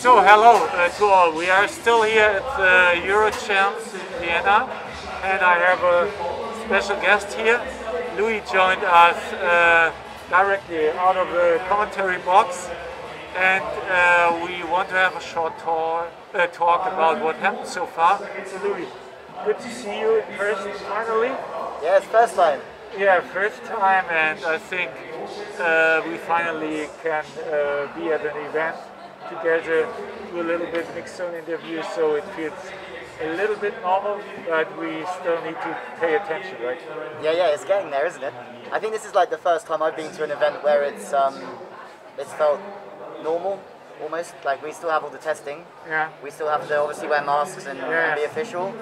So hello to all. We are still here at the Eurochamps in Vienna, and I have a special guest here. Lewie joined us directly out of the commentary box, and we want to have a short talk about what happened so far. So Lewie, good to see you in person finally. Yes, first time. Yeah, first time, and I think we finally can be at an event together, do a little bit mixed zone interview, so it feels a little bit normal, but we still need to pay attention, right? Yeah, it's getting there, isn't it? I think this is like the first time I've been to an event where it's felt normal, almost. Like we still have all the testing. Yeah. We still have to obviously wear masks and be official.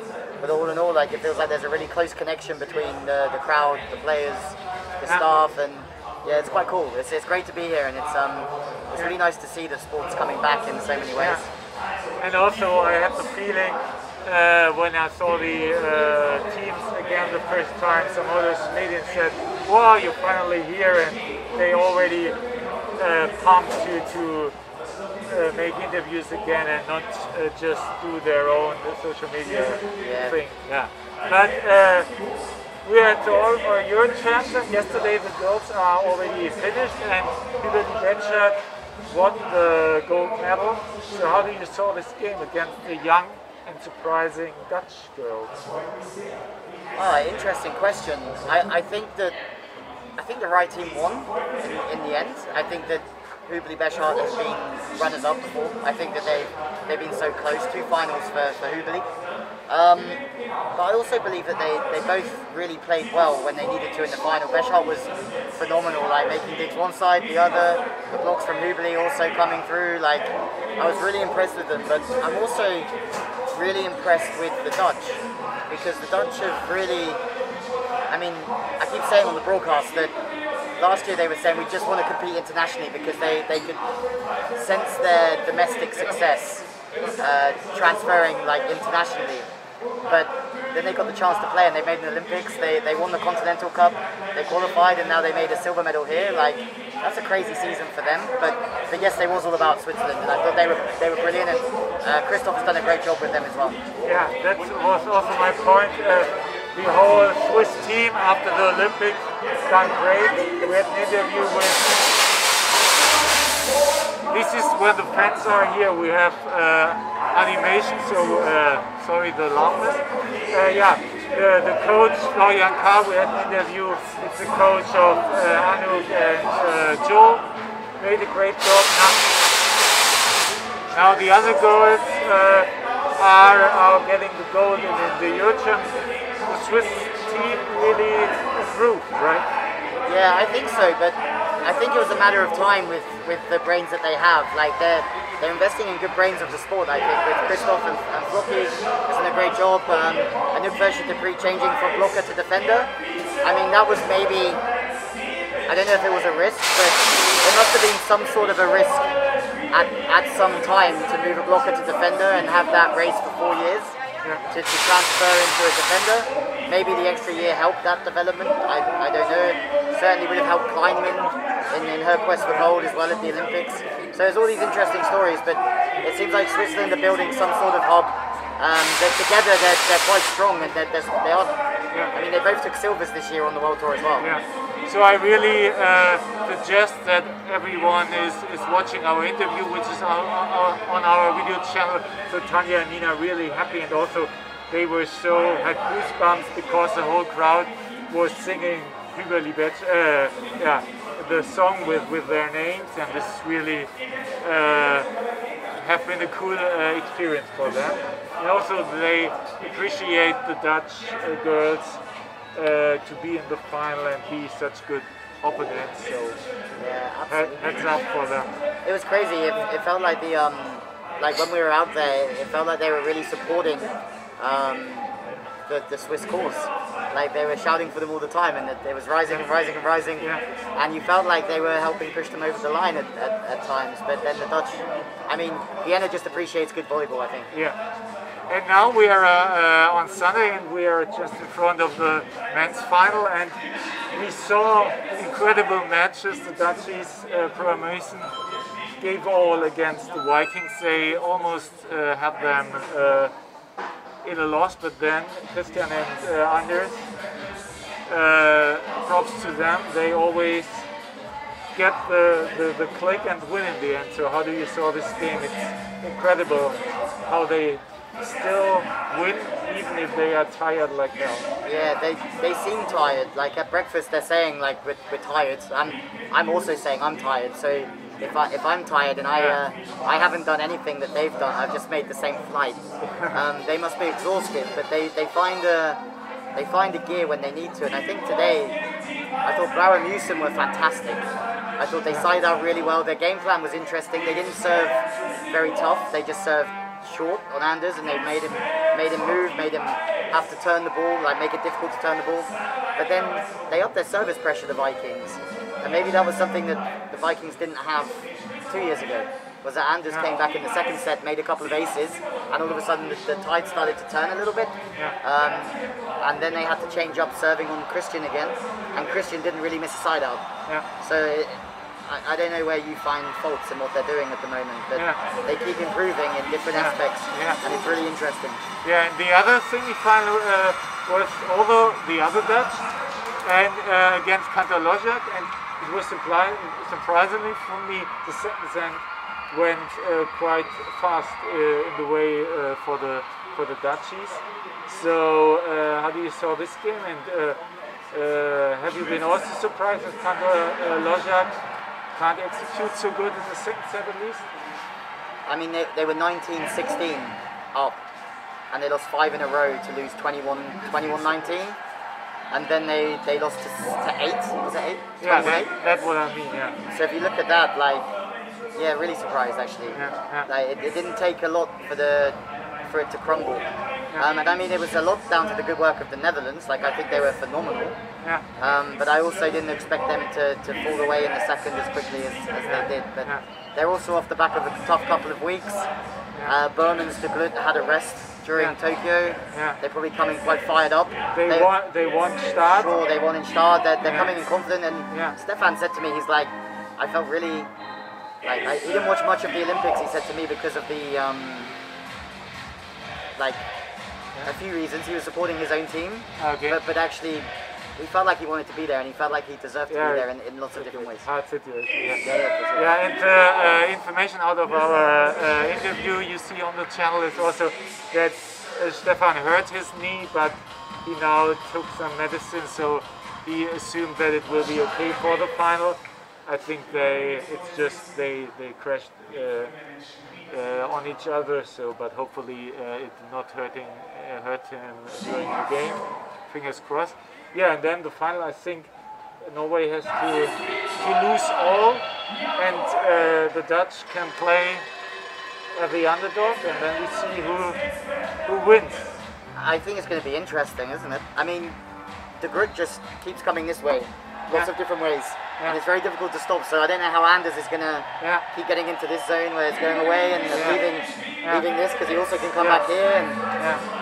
But all in all, like it feels like there's a really close connection between the crowd, the players, the staff, and yeah, it's quite cool. It's great to be here, and it's really nice to see the sports coming back in so many ways. Yeah. And also, I had the feeling when I saw the teams again the first time, some others made it said, "Wow, you're finally here," and they already pumped to make interviews again and not just do their own social media thing. Yeah. But we are at all our Eurochamps. Yesterday the girls are already finished, and Beach-Inside.de won the gold medal. So how do you saw this game against the young and surprising Dutch girls? Interesting question. I think the right team won in the end. I think that Beach-Inside has been runners-up before. I think that they've been so close, 2 finals for Hubli. But I also believe that they both really played well when they needed to in the final. Beach-Inside was phenomenal, like making digs one side, the other, the blocks from Hubli also coming through. Like I was really impressed with them, but I'm also really impressed with the Dutch, because the Dutch have really, I mean, I keep saying on the broadcast that last year they were saying we just want to compete internationally because they could sense their domestic success transferring like internationally. But then they got the chance to play and they made the Olympics, they won the Continental Cup, they qualified, and now they made a silver medal here. Like that's a crazy season for them. But yes, they was all about Switzerland, and I thought they were brilliant, and Christoph has done a great job with them as well. Yeah, that was also my point. The whole Swiss team after the Olympics done great. We had an interview with. This is where the fans are here. We have animation, so sorry the loudness. The coach Florian K. We had an interview. It's the coach of Anouk and Joel. Made a great job. Now the other girls are getting the gold in the Eurochamps. The Swiss team really improved, right? Yeah, I think so, but I think it was a matter of time with the brains that they have. Like they're investing in good brains of the sport, I think, with Christoph and Floki has done a great job. Anouk version to changing from blocker to defender. I mean, that was maybe, I don't know if it was a risk, but there must have been some sort of a risk at some time to move a blocker to defender and have that race for 4 years. To transfer into a defender. Maybe the extra year helped that development, I don't know. Certainly would have helped Kleinman in her quest for gold as well at the Olympics. So there's all these interesting stories, but it seems like Switzerland are building some sort of hub. Together they're quite strong, and they are. I mean, they both took silvers this year on the World Tour as well. Yeah. So I really suggest that everyone is watching our interview, which is on our video channel. So Tanya and Nina are really happy, and also they were had goosebumps because the whole crowd was singing the song with their names, and this really have been a cool experience for them. And also they appreciate the Dutch girls to be in the final and be such good opponents. So heads up for them. It was crazy. It felt like like when we were out there, it felt like they were really supporting the Swiss cause. Like they were shouting for them all the time, and it was rising and rising and rising. And you felt like they were helping push them over the line at times. But then the Dutch, I mean, Vienna just appreciates good volleyball, I think. Yeah. And now we are on Sunday, and we are just in front of the men's final, and we saw incredible matches. The Dutchies, Pro Mason gave all against the Vikings. They almost had them in a loss, but then Christian and Anders, props to them. They always get the click and win in the end. So how do you saw this game? It's incredible how they still win even if they are tired like hell. Yeah, they seem tired. Like at breakfast they're saying like we're tired. I'm also saying I'm tired. So if I'm tired and I haven't done anything that they've done, I've just made the same flight. They must be exhausted, but they find a gear when they need to. And I think today, I thought Blau and Musen were fantastic. I thought they sided out really well. Their game plan was interesting. They didn't serve very tough. They just served short on Anders, and they made him move, made him have to turn the ball, like make it difficult to turn the ball. But then they upped their service pressure, the Vikings, and maybe that was something that the Vikings didn't have 2 years ago. Was that Anders came back in the second set, made a couple of aces, and all of a sudden the tide started to turn a little bit. And then they had to change up serving on Christian again, and Christian didn't really miss a side out. So I don't know where you find faults in what they're doing at the moment, but they keep improving in different aspects, and it's really interesting. Yeah, and the other thing we found was although the other Dutch and against Kantor-Lojak, and it was surprisingly for me the second end went quite fast in the way for the Dutchies. So how do you saw this game, and have you been also surprised that Kantor-Lojak can't execute so good in the second set at least? I mean, they were 19-16 up, and they lost 5 in a row to lose 21-19, and then they lost to 8. Was it 8? Yeah, that's what I mean. Yeah. So if you look at that, like, yeah, really surprised actually. Like, it didn't take a lot for it to crumble. And I mean, it was a lot down to the good work of the Netherlands. Like, I think they were phenomenal. But I also didn't expect them to fall away in the second as quickly as they did. But they're also off the back of a tough couple of weeks. Berman's de Glut had a rest during Tokyo. They're probably coming quite fired up. They won Start. Sure, they won in Start. They're coming in confident. And Stefan said to me, he's like, I felt really... Like, he didn't watch much of the Olympics, he said to me, because of the, a few reasons. He was supporting his own team, but actually, he felt like he wanted to be there, and he felt like he deserved to be there in lots of different ways. Hard situation, Yeah, and information out of our interview you see on the channel is also that Stefan hurt his knee, but he now took some medicine, so he assumed that it will be okay for the final. I think they crashed on each other. So, but hopefully it did not hurt him during the game. Fingers crossed. Yeah, and then the final. I think Norway has to lose all, and the Dutch can play the underdog, and then we see who wins. I think it's going to be interesting, isn't it? I mean, the group just keeps coming this way. Lots of different ways, and it's very difficult to stop. So I don't know how Anders is gonna keep getting into this zone where it's going away and leaving this, because he also can come back here. And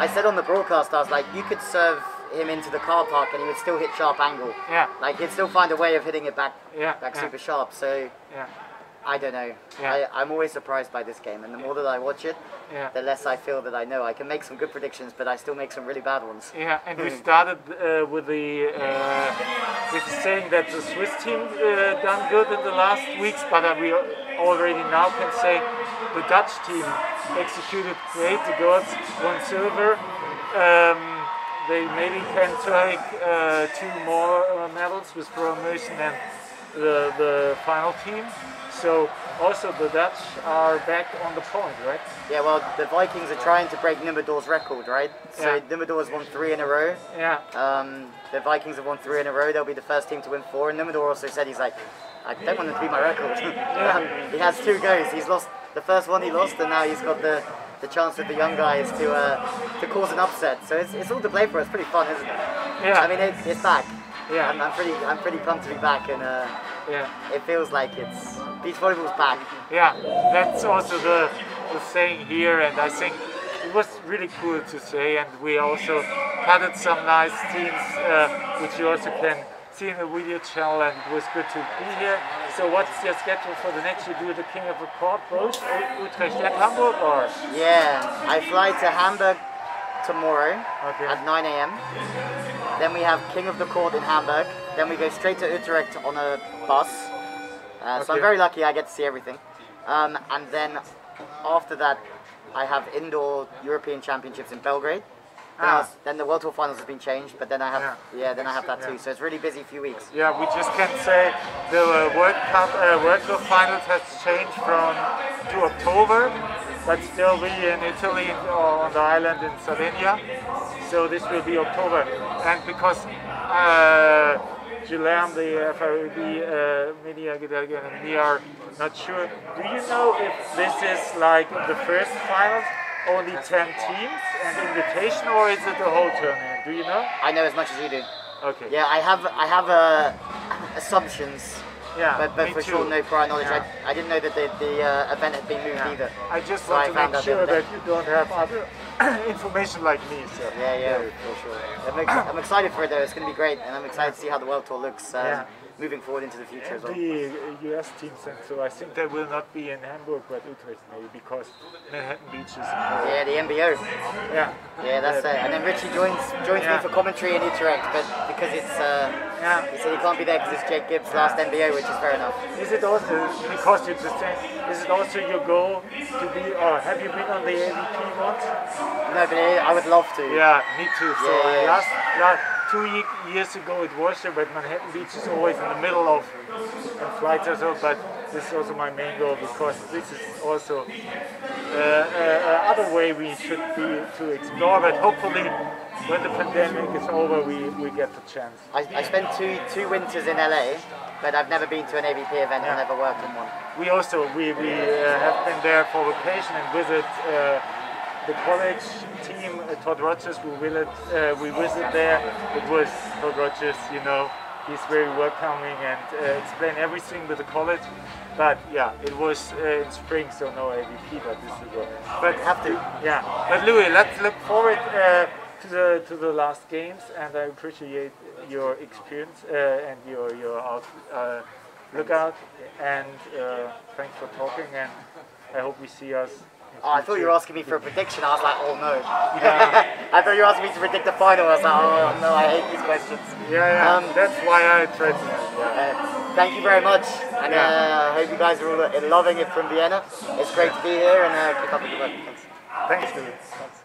I said on the broadcast, I was like, you could serve him into the car park and he would still hit sharp angle. Like he'd still find a way of hitting it back super sharp. So I don't know. I'm always surprised by this game, and the more that I watch it, the less I feel that I know. I can make some good predictions, but I still make some really bad ones. Yeah, and we started with saying that the Swiss team done good in the last weeks, but we already now can say the Dutch team executed great. The girls won silver. They maybe can take 2 more medals with promotion and the final team. So also the Dutch are back on the point, right? Yeah, well, the Vikings are trying to break Nummerdor's record, right? So Nummerdor has won 3 in a row. The Vikings have won 3 in a row. They'll be the first team to win 4. And Nummerdor also said, he's like, I don't want to beat my record. He has 2 goes. He's lost the first one, he lost, and now he's got the chance with the young guys to cause an upset. So it's all to play for. It's pretty fun, isn't it? I mean, it's back. I'm pretty pumped to be back, and it feels like it's beach volleyball's back. Yeah, that's also the saying here, and I think it was really cool to say. And we also added some nice teams, which you also can see in the video channel, and it was good to be here. So what's your schedule for the next? You do the King of the Court, both Utrecht and Hamburg, or? Yeah, I fly to Hamburg tomorrow Okay. at 9 a.m. Then we have King of the Court in Hamburg. Then we go straight to Utrecht on a bus. So I'm very lucky I get to see everything. And then after that, I have indoor European Championships in Belgrade. Then the World Tour Finals has been changed, but then I have then I have that too. So it's really busy few weeks. Yeah, we just can say the World Tour Finals has changed to October, but still we in Italy on the island in Sardinia. So this will be October, and because Guillaume, the FIB media and we are not sure. Do you know if this is like the first finals? Only 10 teams and invitation, or is it the whole tournament? Do you know? I know as much as you do. Okay. Yeah, I have assumptions. Yeah, but for sure no prior knowledge. Yeah. I didn't know that the event had been moved either. I just So want I to found make out sure the other that you don't have other information like me. So. Yeah, for sure. I'm excited for it though. It's going to be great, and I'm excited to see how the World Tour looks moving forward into the future as well. The US teams, and so I think they will not be in Hamburg but Utrecht maybe because Manhattan Beach is. Yeah, the MBO. Yeah. Yeah, that's it. And then Richie joins me for commentary in Utrecht, but because it's he said he can't be there because it's Jake Gibbs' last MBO, which is fair enough. Is it also because you just saying? Is it also your goal to be, or have you been on the AVP once? No, but I would love to. Yeah, me too. So Yeah. last 2 years ago it was there, but Manhattan Beach is always in the middle of flights or so. But this is also my main goal because this is also other way we should be to explore. But hopefully, when the pandemic is over, we get the chance. I spent two winters in LA, but I've never been to an AVP event and never worked in one. We also we have been there for vacation and visit. The college team, Todd Rogers, we visit there. It was Todd Rogers, you know, he's very welcoming and explain everything with the college. But yeah, it was in spring, so no AVP, but this is good. But Have to. yeah, but Louis, let's look forward to the last games, and I appreciate your experience and your lookout, and thanks for talking, and I hope we see us. Oh, I thought you were asking me for a prediction. I was like, oh no. Yeah. I thought you were asking me to predict the final. I was like, oh no, I hate these questions. Yeah. That's why I tried to. Thank you very much, and I hope you guys are all loving it from Vienna. It's great to be here, and keep up with the work. Thanks. Thanks, Louis. Thanks.